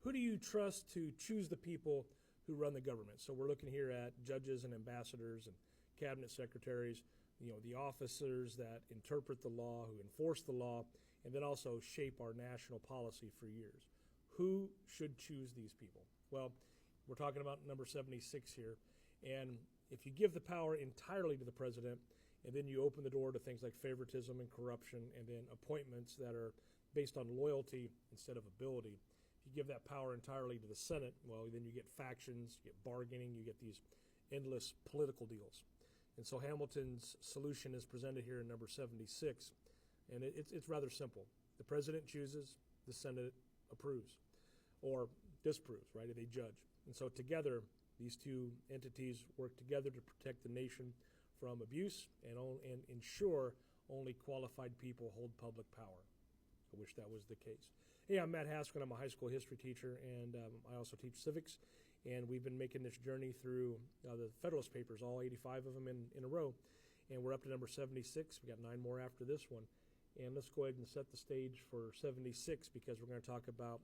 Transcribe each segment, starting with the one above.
who do you trust to choose the people who run the government? So we're looking here at judges and ambassadors and cabinet secretaries, the officers that interpret the law, who enforce the law, and then also shape our national policy for years. Who should choose these people? Well, we're talking about number 76 here. And if you give the power entirely to the president, and then you open the door to things like favoritism and corruption, and then appointments that are based on loyalty instead of ability, if you give that power entirely to the Senate, well, then you get factions, you get bargaining, you get these endless political deals. And so Hamilton's solution is presented here in number 76, and it's rather simple. The president chooses, the Senate approves or disapproves, right? They judge. And so together, these two entities work together to protect the nation from abuse and ensure only qualified people hold public power. I wish that was the case. Hey, I'm Matt Haskell. I'm a high school history teacher, and I also teach civics. And we've been making this journey through the Federalist Papers, all 85 of them in a row. And we're up to number 76. We got 9 more after this one. And let's go ahead and set the stage for 76 because we're going to talk about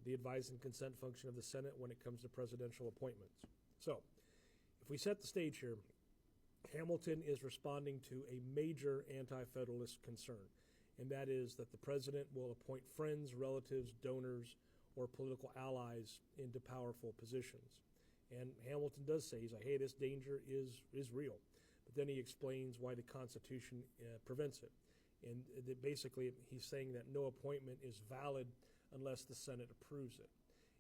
the advise and consent function of the Senate when it comes to presidential appointments. So if we set the stage here, Hamilton is responding to a major anti-federalist concern, and that is that the president will appoint friends, relatives, donors, or political allies into powerful positions. And Hamilton does say, he's like, hey, this danger is real. But then he explains why the Constitution prevents it. And basically, he's saying that no appointment is valid unless the Senate approves it.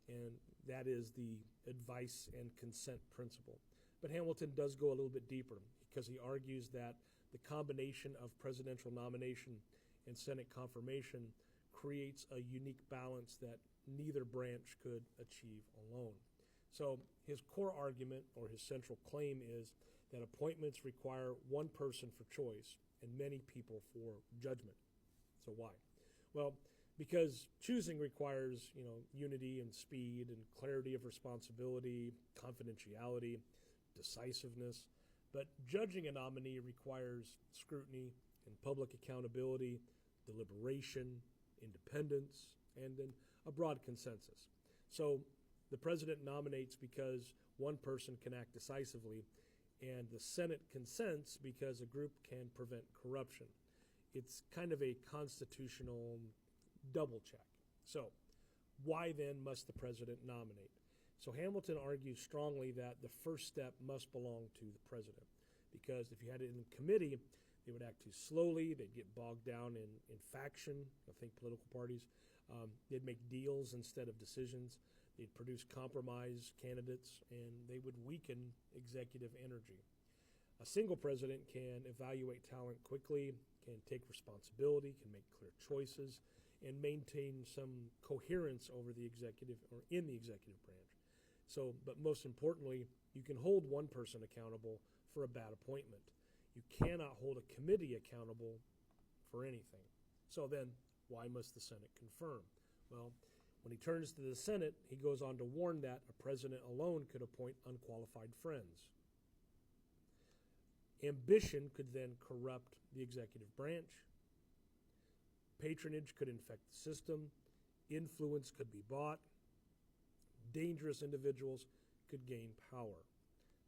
And that is the advice and consent principle. But Hamilton does go a little bit deeper because he argues that the combination of presidential nomination and Senate confirmation creates a unique balance that neither branch could achieve alone. So his core argument, or his central claim, is that appointments require one person for choice and many people for judgment. So why? Well, because choosing requires, unity and speed and clarity of responsibility, confidentiality, decisiveness. But judging a nominee requires scrutiny and public accountability, deliberation, independence, and then a broad consensus. So the president nominates because one person can act decisively, and the Senate consents because a group can prevent corruption. It's kind of a constitutional double check. So why then must the president nominate? So Hamilton argues strongly that the first step must belong to the president, because if you had it in committee, they would act too slowly. They'd get bogged down in faction, I think political parties. They'd make deals instead of decisions. They'd produce compromise candidates, and they would weaken executive energy. A single president can evaluate talent quickly, can take responsibility, can make clear choices, and maintain some coherence over the executive or in the executive branch. So, but most importantly, you can hold one person accountable for a bad appointment. You cannot hold a committee accountable for anything. So then, why must the Senate confirm? Well, when he turns to the Senate, he goes on to warn that a president alone could appoint unqualified friends. Ambition could then corrupt the executive branch. Patronage could infect the system. Influence could be bought. Dangerous individuals could gain power.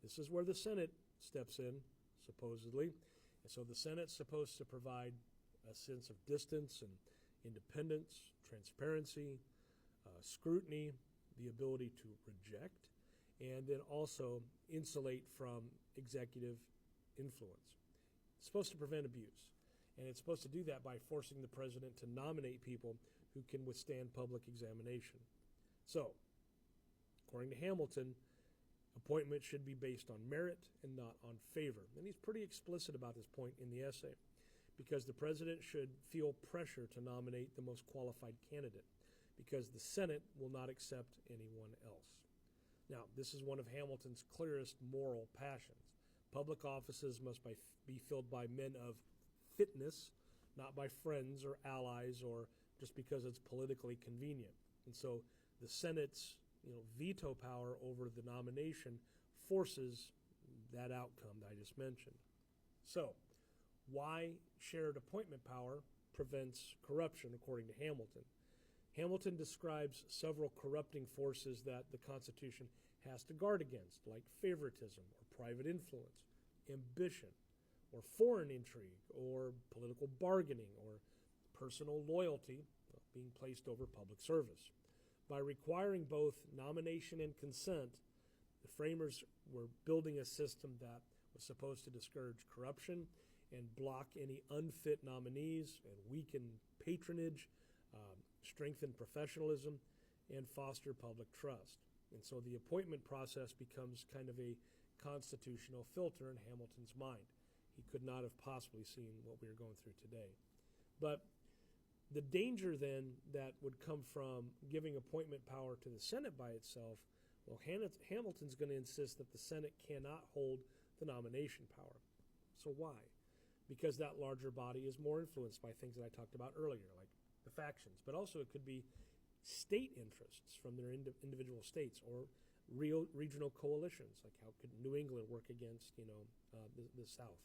This is where the Senate steps in, supposedly. And so the Senate's supposed to provide a sense of distance and independence, transparency, scrutiny, the ability to reject, and then also insulate from executive influence. It's supposed to prevent abuse. And it's supposed to do that by forcing the president to nominate people who can withstand public examination. So, according to Hamilton, appointments should be based on merit and not on favor. And he's pretty explicit about this point in the essay, because the president should feel pressure to nominate the most qualified candidate, because the Senate will not accept anyone else. Now, this is one of Hamilton's clearest moral passions. Public offices must be filled by men of fitness, not by friends or allies or just because it's politically convenient. And so the Senate's veto power over the nomination forces that outcome that I just mentioned. So why shared appointment power prevents corruption, according to Hamilton? Hamilton describes several corrupting forces that the Constitution has to guard against, like favoritism or private influence, ambition, or foreign intrigue, or political bargaining, or personal loyalty being placed over public service. By requiring both nomination and consent, the framers were building a system that was supposed to discourage corruption and block any unfit nominees and weaken patronage, strengthen professionalism, and foster public trust. And so the appointment process becomes kind of a constitutional filter in Hamilton's mind. He could not have possibly seen what we are going through today. But the danger then that would come from giving appointment power to the Senate by itself, well, Hamilton's going to insist that the Senate cannot hold the nomination power. So why? Because that larger body is more influenced by things that I talked about earlier, like the factions, but also it could be state interests from their individual states or regional coalitions, like how could New England work against, the South?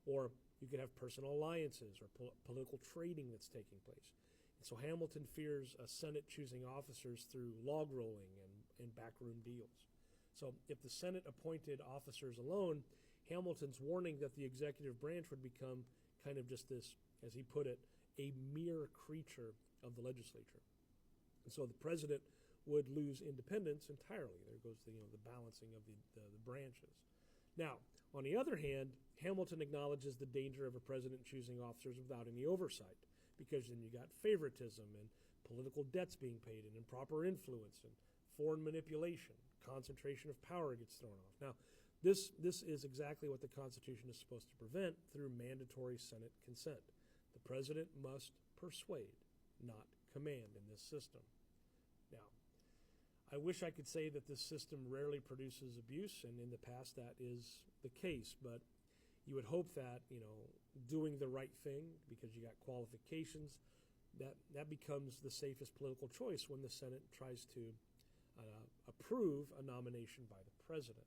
Or you could have personal alliances or political trading that's taking place. And so Hamilton fears a Senate choosing officers through log rolling and backroom deals. So if the Senate appointed officers alone, Hamilton's warning that the executive branch would become kind of just this, as he put it, a mere creature of the legislature. And so the president would lose independence entirely. There goes the balancing of the branches. Now, on the other hand, Hamilton acknowledges the danger of a president choosing officers without any oversight, because then you got favoritism and political debts being paid and improper influence and foreign manipulation, concentration of power gets thrown off. Now, this is exactly what the Constitution is supposed to prevent through mandatory Senate consent. The president must persuade, not command in this system. Now, I wish I could say that this system rarely produces abuse, and in the past that is the case, but you would hope that, doing the right thing, because you got qualifications, that becomes the safest political choice when the Senate tries to approve a nomination by the president.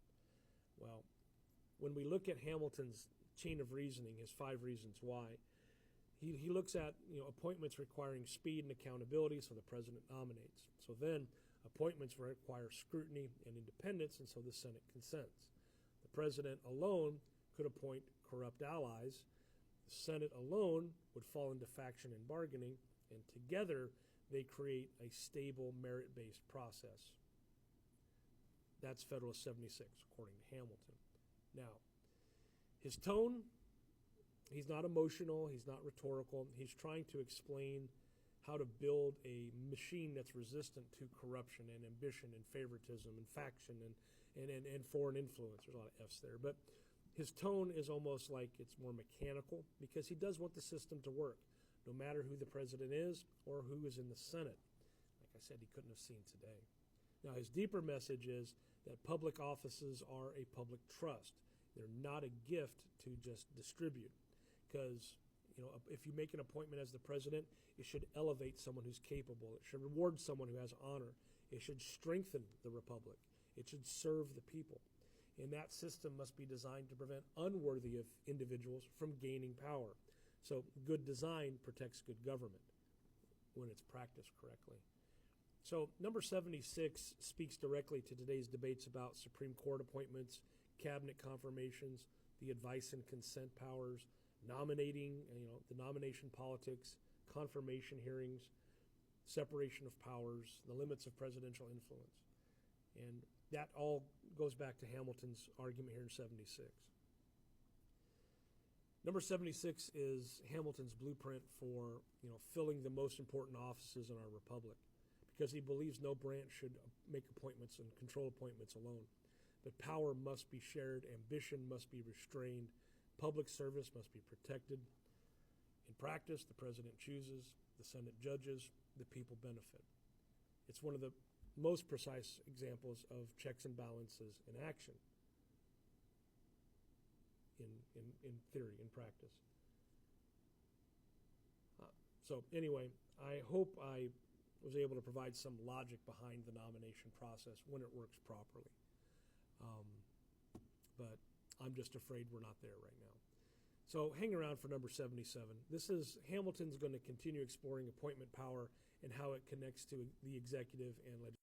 Well, when we look at Hamilton's chain of reasoning, his 5 reasons why, he looks at appointments requiring speed and accountability, so the president nominates. So then appointments require scrutiny and independence, and so the Senate consents. The president alone could appoint corrupt allies. The Senate alone would fall into faction and bargaining, and together they create a stable merit-based process. That's Federalist 76, according to Hamilton. Now, his tone, he's not emotional, he's not rhetorical. He's trying to explain how to build a machine that's resistant to corruption and ambition and favoritism and faction and foreign influence. There's a lot of F's there. But his tone is almost like it's more mechanical, because he does want the system to work, no matter who the president is or who is in the Senate. Like I said, he couldn't have seen today. Now, his deeper message is that public offices are a public trust. They're not a gift to just distribute, because if you make an appointment as the president, it should elevate someone who's capable. It should reward someone who has honor. It should strengthen the republic. It should serve the people. And that system must be designed to prevent unworthy of individuals from gaining power. So good design protects good government when it's practiced correctly. So number 76 speaks directly to today's debates about Supreme Court appointments, cabinet confirmations, the advice and consent powers, nominating, the nomination politics, confirmation hearings, separation of powers, the limits of presidential influence. And that all goes back to Hamilton's argument here in 76. Number 76 is Hamilton's blueprint for, filling the most important offices in our republic, because he believes no branch should make appointments and control appointments alone. But power must be shared, ambition must be restrained, public service must be protected. In practice, the president chooses, the Senate judges, the people benefit. It's one of the most precise examples of checks and balances in action, in theory, in practice. So anyway, I hope I was able to provide some logic behind the nomination process when it works properly. But I'm just afraid we're not there right now. So hang around for number 77. This is Hamilton's going to continue exploring appointment power and how it connects to the executive and legislative.